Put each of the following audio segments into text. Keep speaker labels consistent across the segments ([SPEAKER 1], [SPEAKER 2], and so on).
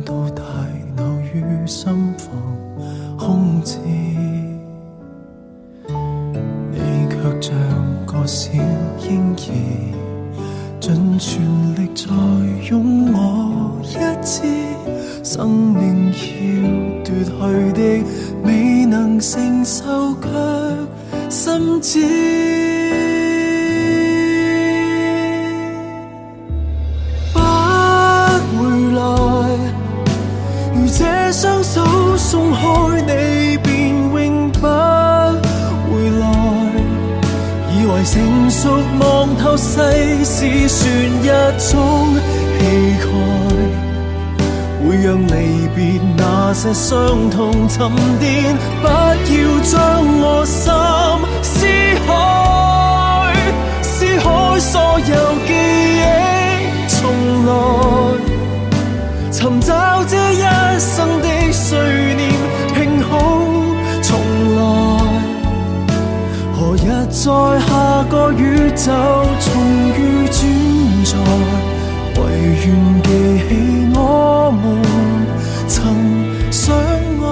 [SPEAKER 1] 到大腦與心房空置，你卻像個小嬰兒，盡全力在擁我一次，生命要奪去的未能承受卻心知。這雙手鬆開你便永不回來，以為成熟望透世事算一種氣概，會讓離別那些傷痛沉澱，不要將我心撕開，撕開所有記憶重來，尋找這一生的碎念，拼好重來。何日在下個宇宙重遇轉在，唯願記起我們曾相愛。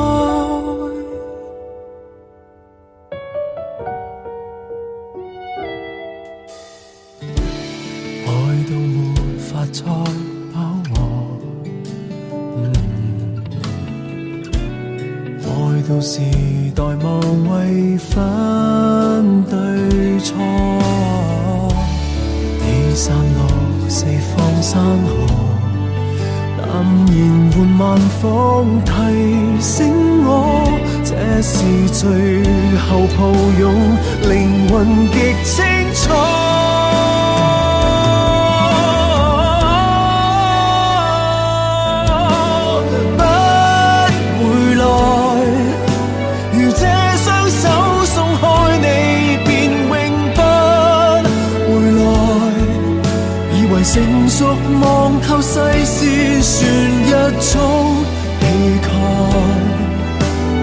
[SPEAKER 1] 愛到沒法再飽和，愛到時代無謂分對錯，你散落四方山河，淡然緩慢風提醒我，這是最後抱擁，靈魂極清楚。成熟望透世事算一種氣概，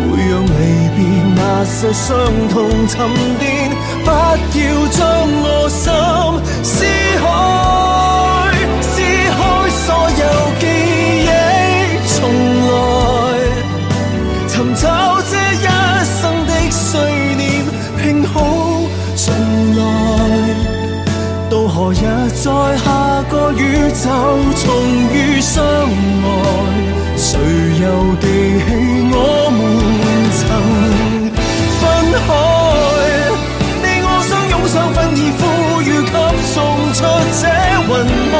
[SPEAKER 1] 會讓離別那些傷痛沉澱，不要將我心撕開，撕開所有記憶重來，尋找這一生的碎念，拼好重來。到何日在下個宇宙重遇相愛，誰又記起我們曾分開？你我相擁相分已呼籲給送出這雲海，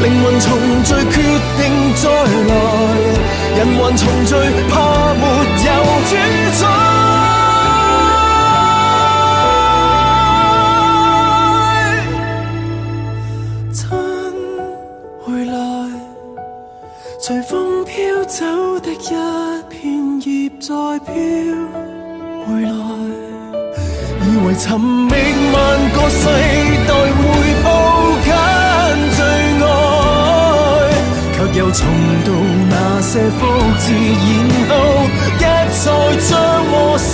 [SPEAKER 1] 靈魂重聚決定再來，人還重聚怕沒有主宰。隨風飄走的一片葉再飄回來，以為尋覓萬個世代會抱緊最愛，卻又重蹈那些覆轍，然後一再將我心